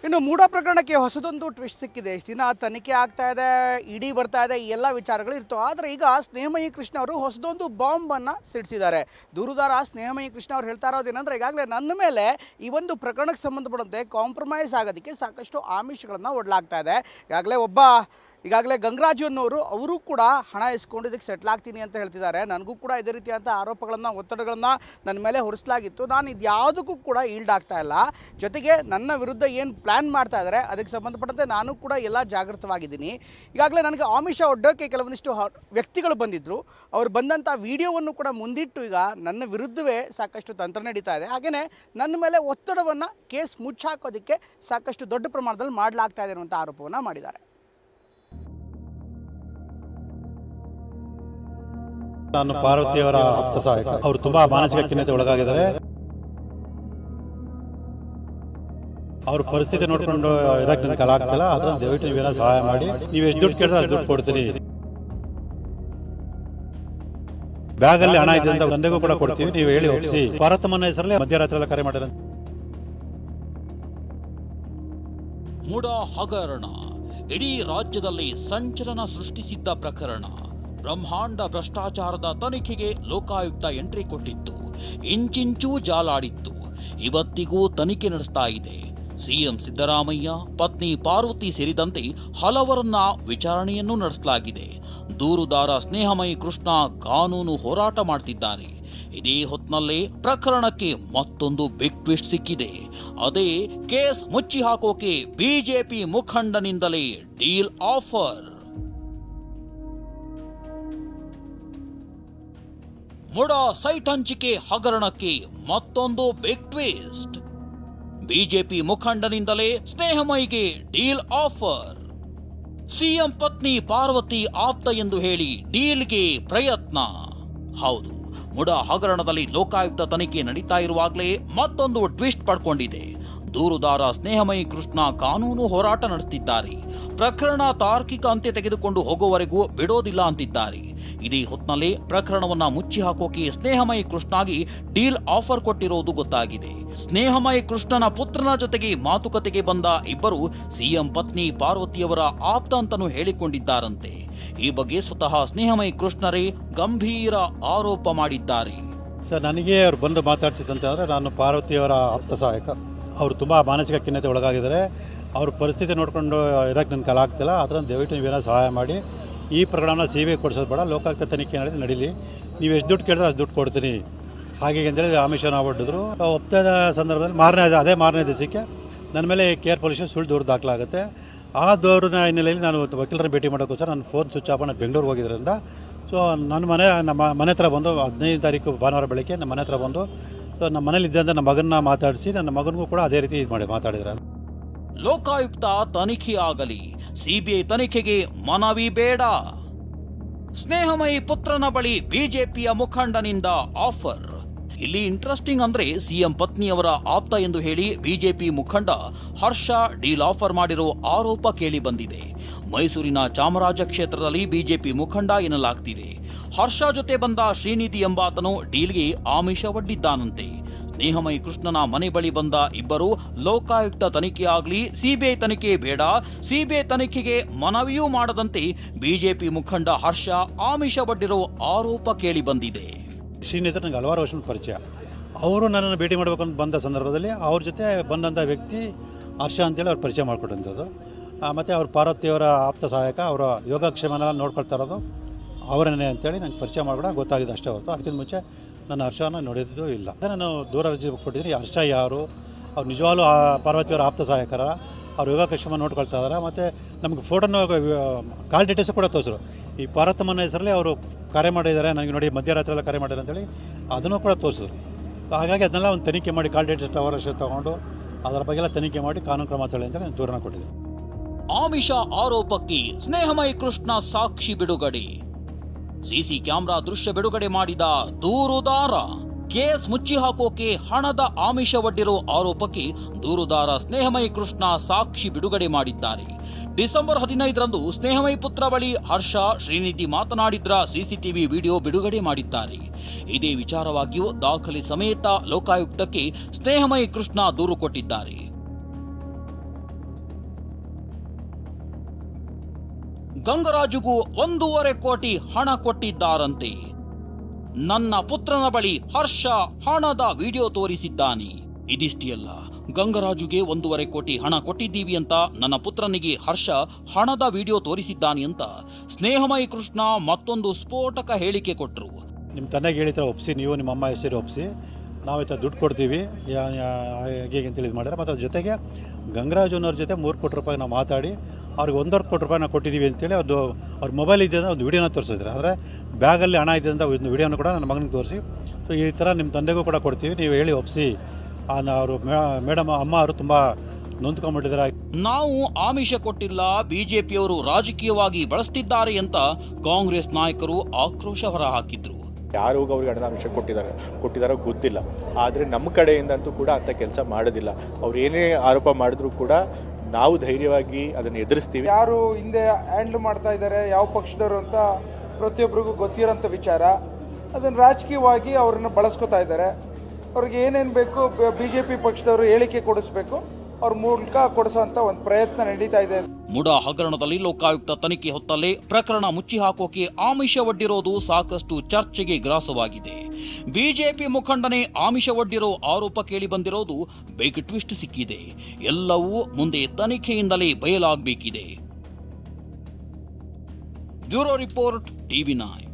ಇನ್ನು ಮೂಡ ಪ್ರಕರಣಕ್ಕೆ ಹೊಸದೊಂದು ಟ್ವಿಸ್ಟ್ ಸಿಕ್ಕಿದೆ. ಇಷ್ಟು ದಿನ ತನಿಖೆ ಆಗ್ತಾ ಇದೆ, ಇಡಿ ಬರ್ತಾ ಇದೆ, ಈ ಎಲ್ಲ ವಿಚಾರಗಳು ಇರ್ತವೆ. ಆದರೆ ಈಗ ಸ್ನೇಹಮಯಿ ಕೃಷ್ಣ ಅವರು ಹೊಸದೊಂದು ಬಾಂಬನ್ನು ಸಿಡಿಸಿದ್ದಾರೆ. ದೂರುದಾರ ಸ್ನೇಹಮಯಿ ಕೃಷ್ಣ ಅವರು ಹೇಳ್ತಾ ಇರೋದೇನೆಂದರೆ, ಈಗಾಗಲೇ ನನ್ನ ಮೇಲೆ ಈ ಒಂದು ಪ್ರಕರಣಕ್ಕೆ ಸಂಬಂಧಪಟ್ಟಂತೆ ಕಾಂಪ್ರಮೈಸ್ ಆಗೋದಕ್ಕೆ ಸಾಕಷ್ಟು ಆಮಿಷಗಳನ್ನು ಒಡ್ಲಾಗ್ತಾ ಇದೆ. ಈಗಾಗಲೇ ಗಂಗರಾಜು ಅನ್ನೋರು ಅವರು ಕೂಡ ಹಣ ಇಸ್ಕೊಂಡು ಇದಕ್ಕೆ ಸೆಟ್ಲ್ ಆಗ್ತೀನಿ ಅಂತ ಹೇಳ್ತಿದ್ದಾರೆ. ನನಗೂ ಕೂಡ ಇದೇ ರೀತಿಯಾದಂಥ ಆರೋಪಗಳನ್ನು, ಒತ್ತಡಗಳನ್ನು ನನ್ನ ಮೇಲೆ ಹೊರಿಸಲಾಗಿತ್ತು. ನಾನು ಇದ್ಯಾವುದಕ್ಕೂ ಕೂಡ ಈಲ್ಡ್ ಆಗ್ತಾ ಇಲ್ಲ. ಜೊತೆಗೆ ನನ್ನ ವಿರುದ್ಧ ಏನು ಪ್ಲ್ಯಾನ್ ಮಾಡ್ತಾ ಇದ್ದಾರೆ ಅದಕ್ಕೆ ಸಂಬಂಧಪಟ್ಟಂತೆ ನಾನು ಕೂಡ ಎಲ್ಲ ಜಾಗೃತವಾಗಿದ್ದೀನಿ. ಈಗಾಗಲೇ ನನಗೆ ಆಮಿಷ ಒಡ್ಡೋಕ್ಕೆ ಕೆಲವೊಂದಿಷ್ಟು ವ್ಯಕ್ತಿಗಳು ಬಂದಿದ್ದರು. ಅವರು ಬಂದಂಥ ವಿಡಿಯೋವನ್ನು ಕೂಡ ಮುಂದಿಟ್ಟು ಈಗ ನನ್ನ ವಿರುದ್ಧವೇ ಸಾಕಷ್ಟು ತಂತ್ರ ನಡೀತಾ ಇದೆ. ಹಾಗೆಯೇ ನನ್ನ ಮೇಲೆ ಒತ್ತಡವನ್ನು, ಕೇಸ್ ಮುಚ್ಚಾಕೋದಕ್ಕೆ ಸಾಕಷ್ಟು ದೊಡ್ಡ ಪ್ರಮಾಣದಲ್ಲಿ ಮಾಡಲಾಗ್ತಾ ಇದೆ ಅನ್ನುವಂಥ ಆರೋಪವನ್ನು ಮಾಡಿದ್ದಾರೆ. ನಾನು ಪಾರ್ವತಿಯವರ ಆಪ್ತ ಸಹಾಯಕ. ಅವರು ತುಂಬಾ ಮಾನಸಿಕ ಖಿನ್ನತೆ ಒಳಗಾಗಿದ್ದಾರೆ. ಅವ್ರ ಪರಿಸ್ಥಿತಿ ನೋಡ್ಕೊಂಡು ಇರಕ್ಕೆ ನನ್ನ ಕಲ ಆಗ್ತಿಲ್ಲ. ಆದ್ರೆ ದಯವಿಟ್ಟು ನೀವೇನೋ ಸಹಾಯ ಮಾಡಿ. ನೀವು ಎಷ್ಟು ದುಡ್ಡು ಕೇಳಿದ್ರೆ ಅಷ್ಟು ದುಡ್ಡು ಕೊಡ್ತೀನಿ. ಬ್ಯಾಗಲ್ಲಿ ಹಣ ಇದೆ ಅಂತ ತಂದೆಗೂ ಕೂಡ ಕೊಡ್ತೀವಿ. ನೀವು ಹೇಳಿ ಒಪ್ಪಿಸಿ. ಪಾರ್ವತಮ್ಮನ ಹೆಸರಲ್ಲಿ ಮಧ್ಯರಾತ್ರಿ ಎಲ್ಲ ಕರೆ ಮಾಡಿದ್ರೆ. ಮೂಡ ಹಗರಣ ಇಡೀ ರಾಜ್ಯದಲ್ಲಿ ಸಂಚಲನ ಸೃಷ್ಟಿಸಿದ್ದ ಪ್ರಕರಣ. ಬ್ರಹ್ಮಾಂಡ ಭ್ರಷ್ಟಾಚಾರದ ತನಿಖೆಗೆ ಲೋಕಾಯುಕ್ತ ಎಂಟ್ರಿ ಕೊಟ್ಟಿತ್ತು. ಇಂಚಿಂಚೂ ಜಾಲಾಡಿತ್ತು. ಇವತ್ತಿಗೂ ತನಿಖೆ ನಡೆಸ್ತಾ ಇದೆ. ಸಿಎಂ ಸಿದ್ದರಾಮಯ್ಯ, ಪತ್ನಿ ಪಾರ್ವತಿ ಸೇರಿದಂತೆ ಹಲವರನ್ನ ವಿಚಾರಣೆಯನ್ನು ನಡೆಸಲಾಗಿದೆ. ದೂರುದಾರ ಸ್ನೇಹಮಯಿ ಕೃಷ್ಣ ಕಾನೂನು ಹೋರಾಟ ಮಾಡ್ತಿದ್ದಾರೆ. ಇದೇ ಹೊತ್ತಿನಲ್ಲೇ ಪ್ರಕರಣಕ್ಕೆ ಮತ್ತೊಂದು ಬಿಗ್ ಟ್ವಿಸ್ಟ್ ಸಿಕ್ಕಿದೆ. ಅದೇ ಕೇಸ್ ಮುಚ್ಚಿ ಹಾಕೋಕೆ ಬಿಜೆಪಿ ಮುಖಂಡನಿಂದಲೇ ಡೀಲ್ ಆಫರ್. ಮೂಡ ಸೈಟ್ ಹಂಚಿಕೆ ಹಗರಣಕ್ಕೆ ಮತ್ತೊಂದು ಬಿಗ್ ಟ್ವಿಸ್ಟ್. ಬಿಜೆಪಿ ಮುಖಂಡನಿಂದಲೇ ಸ್ನೇಹಮಯಿಗೆ ಡೀಲ್ ಆಫರ್. ಸಿಎಂ ಪತ್ನಿ ಪಾರ್ವತಿ ಆಪ್ತ ಎಂದು ಹೇಳಿ ಡೀಲ್ಗೆ ಪ್ರಯತ್ನ. ಹೌದು, ಮೂಡ ಹಗರಣದಲ್ಲಿ ಲೋಕಾಯುಕ್ತ ತನಿಖೆ ನಡೀತಾ ಇರುವಾಗಲೇ ಮತ್ತೊಂದು ಟ್ವಿಸ್ಟ್ ಪಡ್ಕೊಂಡಿದೆ. ದೂರುದಾರ ಸ್ನೇಹಮಯಿ ಕೃಷ್ಣ ಕಾನೂನು ಹೋರಾಟ ನಡೆಸುತ್ತಿದ್ದಾರೆ. ಪ್ರಕರಣ ತಾರ್ಕಿಕ ಅಂತ್ಯ ತೆಗೆದುಕೊಂಡು ಹೋಗುವವರೆಗೂ ಬಿಡೋದಿಲ್ಲ ಅಂತಿದ್ದಾರೆ. ಇದೇ ಹೊತ್ತಿನಲ್ಲೇ ಪ್ರಕರಣವನ್ನ ಮುಚ್ಚಿ ಹಾಕೋಕೆ ಸ್ನೇಹಮಯಿ ಕೃಷ್ಣಗೆ ಡೀಲ್ ಆಫರ್ ಕೊಟ್ಟಿರೋದು ಗೊತ್ತಾಗಿದೆ. ಸ್ನೇಹಮಯಿ ಕೃಷ್ಣನ ಪುತ್ರನ ಜೊತೆಗೆ ಮಾತುಕತೆಗೆ ಬಂದ ಇಬ್ಬರು ಸಿಎಂ ಪತ್ನಿ ಪಾರ್ವತಿಯವರ ಆಪ್ತ ಅಂತನೂ ಹೇಳಿಕೊಂಡಿದ್ದಾರಂತೆ. ಈ ಬಗ್ಗೆ ಸ್ವತಃ ಸ್ನೇಹಮಯಿ ಕೃಷ್ಣರೇ ಗಂಭೀರ ಆರೋಪ ಮಾಡಿದ್ದಾರೆ. ಸರ್, ನನಗೆ ಅವ್ರು ಬಂದು ಮಾತಾಡ್ಸಿದಂತಂದ್ರೆ, ನಾನು ಪಾರ್ವತಿಯವರ ಆಪ್ತ ಸಹಾಯಕ. ಅವರು ತುಂಬ ಮಾನಸಿಕ ಖಿನ್ನತೆ ಒಳಗಾಗಿದ್ದಾರೆ. ಅವ್ರ ಪರಿಸ್ಥಿತಿ ನೋಡ್ಕೊಂಡು ಇರೋಕ್ಕೆ ನನ್ನ ಕಲ ಆಗ್ತಿಲ್ಲ. ಅದನ್ನು ದಯವಿಟ್ಟು ನೀವೇನೋ ಸಹಾಯ ಮಾಡಿ. ಈ ಪ್ರಕರಣನ CBI ಕೊಡಿಸೋದು ಬೇಡ, ಲೋಕಾಯುಕ್ತ ತನಿಖೆ ನಡೀಲಿ. ನೀವು ಎಷ್ಟು ದುಡ್ಡು ಕೇಳಿದ್ರೆ ಅಷ್ಟು ದುಡ್ಡು ಕೊಡ್ತೀನಿ ಹಾಗೆ ಅಂತೇಳಿ ಆಮಿಷನ ಒಡ್ಡಿದ್ರು. ಒಪ್ತಾದ ಸಂದರ್ಭದಲ್ಲಿ ಮಾರನೇ ದಿವಸಕ್ಕೆ ನನ್ನ ಮೇಲೆ KR ಪೊಲೀಸ್ ಸುಳ್ಳು ದೂರು ದಾಖಲಾಗುತ್ತೆ. ಆ ದೂರಿನ ಹಿನ್ನೆಲೆಯಲ್ಲಿ ನಾನು ವಕೀಲರನ್ನ ಭೇಟಿ ಮಾಡೋಕ್ಕೋಸ್ಕರ ನನ್ನ ಫೋನ್ ಸ್ವಿಚ್ ಆಫ್ ಬೆಂಗಳೂರಿಗೆ ಹೋಗಿದ್ದರಿಂದ ನಮ್ಮ ಮನೆ ಹತ್ರ ಬಂದು 15 ತಾರೀಕು ಭಾನುವಾರ ಬೆಳಗ್ಗೆ ನಮ್ಮ ಮನೆ ಹತ್ರ ಬಂದು ನಮ್ಮ ಮನೇಲಿ ಇದ್ದಂಥ ನಮ್ಮ ಮಗನ್ನ ಮಾತಾಡಿಸಿ ನನ್ನ ಮಗನಿಗೂ ಕೂಡ ಅದೇ ರೀತಿ ಮಾತಾಡಿದ್ರೆ. ಲೋಕಾಯುಕ್ತ ತನಿಖೆ ಆಗಲಿ, CBI ತನಿಖೆಗೆ ಮನವಿ ಬೇಡ. ಸ್ನೇಹಮಯಿ ಪುತ್ರನ ಬಳಿ ಬಿಜೆಪಿಯ ಮುಖಂಡನಿಂದ ಆಫರ್. ಇಲ್ಲಿ ಇಂಟ್ರೆಸ್ಟಿಂಗ್ ಅಂದ್ರೆ, ಸಿಎಂ ಪತ್ನಿಯವರ ಆಪ್ತ ಎಂದು ಹೇಳಿ ಬಿಜೆಪಿ ಮುಖಂಡ ಹರ್ಷ ಡೀಲ್ ಆಫರ್ ಮಾಡಿರೋ ಆರೋಪ ಕೇಳಿ ಬಂದಿದೆ. ಮೈಸೂರಿನ ಚಾಮರಾಜ ಕ್ಷೇತ್ರದಲ್ಲಿ ಬಿಜೆಪಿ ಮುಖಂಡ ಎನ್ನಲಾಗ್ತಿದೆ. ಹರ್ಷ ಜೊತೆ ಬಂದ ಶ್ರೀನಿಧಿ ಎಂಬಾತನು ಡೀಲ್ಗೆ ಆಮಿಷ ಒಡ್ಡಿದ್ದಾನಂತೆ. ಸ್ನೇಹಮಯಿ ಕೃಷ್ಣನ ಮನೆ ಬಳಿ ಬಂದ ಇಬ್ಬರು ಲೋಕಾಯುಕ್ತ ತನಿಖೆ ಆಗಲಿ, CBI ತನಿಖೆ ಬೇಡ, CBI ತನಿಖೆಗೆ ಮನವಿಯೂ ಮಾಡದಂತೆ ಬಿಜೆಪಿ ಮುಖಂಡ ಹರ್ಷ ಆಮಿಷ ಒಡ್ಡಿರೋ ಆರೋಪ ಕೇಳಿ ಬಂದಿದೆ. ಶ್ರೀನಿಧಿ ನನಗೆ ಹಲವಾರು ವರ್ಷದ ಪರಿಚಯ. ಅವರು ನನ್ನನ್ನು ಭೇಟಿ ಮಾಡಬೇಕು ಅಂತ ಬಂದ ಸಂದರ್ಭದಲ್ಲಿ ಅವ್ರ ಜೊತೆ ಬಂದಂಥ ವ್ಯಕ್ತಿ ಹರ್ಷ ಅಂತೇಳಿ ಅವ್ರು ಪರಿಚಯ ಮಾಡಿಕೊಟ್ಟಂಥದ್ದು. ಮತ್ತು ಅವ್ರ ಪಾರ್ವತಿಯವರ ಆಪ್ತ ಸಹಾಯಕ, ಅವರ ಯೋಗಕ್ಷೇಮನೆಲ್ಲ ನೋಡ್ಕೊಳ್ತಾ ಇರೋದು ಅವರನ್ನೇ ಅಂತೇಳಿ ನಂಗೆ ಪರಿಚಯ ಮಾಡ್ಕೊಂಡು ಗೊತ್ತಾಗಿದೆ ಅಷ್ಟೇ ಹೊರತು ಅದಕ್ಕಿಂತ ಮುಂಚೆ ನನ್ನ ಹರ್ಷನ ನೋಡಿದ್ದು ಇಲ್ಲ. ನಾನು ದೂರ ಅರ್ಜಿ ಕೊಟ್ಟಿದ್ದೀನಿ. ಹರ್ಷ ಯಾರು, ಅವ್ರು ನಿಜವಾಗ್ಲೂ ಪಾರ್ವತಿಯವರ ಆಪ್ತ ಸಹಾಯಕರ, ಅವ್ರು ಯೋಗಕ್ಷೇಮ ನೋಡ್ಕೊಳ್ತಾ ಇದ್ದಾರೆ. ಮತ್ತು ನಮಗೆ ಫೋಟೋನ ಕಾಲ್ ಡೀಟೇಲ್ಸ್ ಕೂಡ ತೋರಿಸಿದ್ರು. ಈ ಪಾರ್ವತಮ್ಮನ ಹೆಸರಲ್ಲಿ ಅವರು ಕರೆ ಮಾಡಿದ್ದಾರೆ, ನನಗೆ ನೋಡಿ ಮಧ್ಯರಾತ್ರಿ ಎಲ್ಲ ಕರೆ ಮಾಡಿದ್ದಾರೆ ಅಂತೇಳಿ ಅದನ್ನು ಕೂಡ ತೋರಿಸಿದ್ರು. ಹಾಗಾಗಿ ಅದನ್ನೆಲ್ಲ ಒಂದು ತನಿಖೆ ಮಾಡಿ ಕಾಲ್ ಡೀಟೇಲ್ಸ್ ಅವರಷ್ಟು ತೊಗೊಂಡು ಅದರ ಬಗ್ಗೆ ಎಲ್ಲ ತನಿಖೆ ಮಾಡಿ ಕಾನೂನು ಕ್ರಮ ತಗೊಳ್ಳಿ ಅಂತ ನಾನು ದೂರನ ಕೊಟ್ಟಿದ್ದೆ. ಆಮಿಷ ಆರೋಪಕ್ಕೆ ಸ್ನೇಹಮಯಿ ಕೃಷ್ಣ ಸಾಕ್ಷಿ ಬಿಡುಗಡೆ. ಸಿಸಿ ಕ್ಯಾಮೆರಾ ದೃಶ್ಯ ಬಿಡುಗಡೆ ಮಾಡಿದ ದೂರುದಾರ. ಕೇಸ್ ಮುಚ್ಚಿ ಹಾಕೋಕೆ ಹಣದ ಆಮಿಷ ಒಡ್ಡಿರೋ ಆರೋಪಕ್ಕೆ ದೂರುದಾರ ಸ್ನೇಹಮಯಿ ಕೃಷ್ಣ ಸಾಕ್ಷಿ ಬಿಡುಗಡೆ ಮಾಡಿದ್ದಾರೆ. ಡಿಸೆಂಬರ್ 15ರಂದು ಸ್ನೇಹಮಯಿ ಪುತ್ರ ಬಳಿ ಹರ್ಷ, ಶ್ರೀನಿಧಿ ಮಾತನಾಡಿದ್ರ CCTV ವಿಡಿಯೋ ಬಿಡುಗಡೆ ಮಾಡಿದ್ದಾರೆ. ಇದೇ ವಿಚಾರವಾಗಿಯೂ ದಾಖಲೆ ಸಮೇತ ಲೋಕಾಯುಕ್ತಕ್ಕೆ ಸ್ನೇಹಮಯಿ ಕೃಷ್ಣ ದೂರು ಕೊಟ್ಟಿದ್ದಾರೆ. ಗಂಗರಾಜುಗೂ 1.5 ಕೋಟಿ ಹಣ ಕೊಟ್ಟಿದ್ದಾರಂತೆ. ನನ್ನ ಪುತ್ರನ ಬಳಿ ಹರ್ಷ ಹಣದ ವಿಡಿಯೋ ತೋರಿಸಿದ್ದಾನೆ. ಇದಿಷ್ಟೇ ಅಲ್ಲ, ಗಂಗರಾಜುಗೆ 1.5 ಕೋಟಿ ಹಣ ಕೊಟ್ಟಿದ್ದೀವಿ ಅಂತ ನನ್ನ ಪುತ್ರನಿಗೆ ಹರ್ಷ ಹಣದ ವಿಡಿಯೋ ತೋರಿಸಿದ್ದಾನೆ ಅಂತ ಸ್ನೇಹಮಯಿ ಕೃಷ್ಣ ಮತ್ತೊಂದು ಸ್ಫೋಟಕ ಹೇಳಿಕೆ ಕೊಟ್ಟರು. ನಿಮ್ಮ ತಂದೆಗೆ ಹೇಳಿದ್ರೆ ಒಪ್ಪಿಸಿ, ನೀವು ನಿಮ್ಮ ಅಮ್ಮ ಹೆಸರು ಒಪ್ಪಿಸಿ, ನಾವು ಈ ಥರ ದುಡ್ಡು ಕೊಡ್ತೀವಿ ಹೇಗೆ ಅಂತೇಳಿ ಇದು ಮಾಡಿದ್ರೆ. ಮತ್ತು ಅದ್ರ ಜೊತೆಗೆ ಗಂಗರಾಜ್ ಅನ್ನೋರ ಜೊತೆ 3 ಕೋಟಿ ರೂಪಾಯಿ ನಾವು ಮಾತಾಡಿ ಅವ್ರಿಗೆ 1.5 ಕೋಟಿ ರೂಪಾಯಿ ನಾವು ಕೊಟ್ಟಿದ್ದೀವಿ ಅಂತೇಳಿ ಅವ್ರ ಮೊಬೈಲ್ ಇದೆ ಒಂದು ವಿಡಿಯೋನ ತೋರಿಸಿದ್ರೆ. ಆದರೆ ಬ್ಯಾಗಲ್ಲಿ ಹಣ ಇದೆ ಅಂತ ಒಂದು ವಿಡಿಯೋನ ಕೂಡ ನನ್ನ ಮಗನಿಗೆ ತೋರಿಸಿ, ಸೊ ಈ ಥರ ನಿಮ್ಮ ತಂದೆಗೂ ಕೂಡ ಕೊಡ್ತೀವಿ, ನೀವು ಹೇಳಿ ಒಪ್ಪಿಸಿ. ಅವರು ಮೇಡಮ್ ಅಮ್ಮ ಅವರು ತುಂಬ ನೊಂದ್ಕೊಂಡ್ಬಿಟ್ಟಿದ್ದಾರೆ. ನಾವು ಆಮಿಷ ಕೊಟ್ಟಿಲ್ಲ, ಬಿಜೆಪಿಯವರು ರಾಜಕೀಯವಾಗಿ ಬಳಸ್ತಿದ್ದಾರೆ ಅಂತ ಕಾಂಗ್ರೆಸ್ ನಾಯಕರು ಆಕ್ರೋಶ ಹೊರಹಾಕಿದ್ರು. ಯಾರು ಅವ್ರಿಗೆ ಹಣದ ಕೊಟ್ಟಿದ್ದಾರೋ ಗೊತ್ತಿಲ್ಲ, ಆದರೆ ನಮ್ಮ ಕಡೆಯಿಂದಂತೂ ಕೂಡ ಅಂಥ ಕೆಲಸ ಮಾಡೋದಿಲ್ಲ. ಅವ್ರು ಏನೇ ಆರೋಪ ಮಾಡಿದ್ರು ಕೂಡ ನಾವು ಧೈರ್ಯವಾಗಿ ಅದನ್ನು ಎದುರಿಸ್ತೀವಿ. ಯಾರು ಹಿಂದೆ ಹ್ಯಾಂಡಲ್ ಮಾಡ್ತಾ ಇದ್ದಾರೆ, ಯಾವ ಪಕ್ಷದವರು ಅಂತ ಪ್ರತಿಯೊಬ್ಬರಿಗೂ ಗೊತ್ತಿರೋಂಥ ವಿಚಾರ. ಅದನ್ನು ರಾಜಕೀಯವಾಗಿ ಅವ್ರನ್ನ ಬಳಸ್ಕೊತಾ ಇದ್ದಾರೆ. ಅವ್ರಿಗೆ ಏನೇನು ಬೇಕು ಬಿಜೆಪಿ ಪಕ್ಷದವರು ಹೇಳಿಕೆ ಕೊಡಿಸ್ಬೇಕು, ಅವ್ರ ಮೂಲಕ ಕೊಡಿಸೋಂಥ ಒಂದು ಪ್ರಯತ್ನ ನಡೀತಾ ಇದೆ. ಮುಡಾ ಹಗರಣದಲ್ಲಿ ಲೋಕಾಯುಕ್ತ ತನಿಖೆ ಹೊತ್ತಲ್ಲೇ ಪ್ರಕರಣ ಮುಚ್ಚಿ ಹಾಕೋಕೆ ಆಮಿಷ ಒಡ್ಡಿರೋದು ಸಾಕಷ್ಟು ಚರ್ಚೆಗೆ ಗ್ರಾಸವಾಗಿದೆ. ಬಿಜೆಪಿ ಮುಖಂಡನೇ ಆಮಿಷ ಒಡ್ಡಿರೋ ಆರೋಪ ಕೇಳಿ ಬಂದಿರೋದು ಬಿಗ್ ಟ್ವಿಸ್ಟ್ ಸಿಕ್ಕಿದೆ. ಎಲ್ಲವೂ ಮುಂದೆ ತನಿಖೆಯಿಂದಲೇ ಬಯಲಾಗಬೇಕಿದೆ. Bureau report, TV9.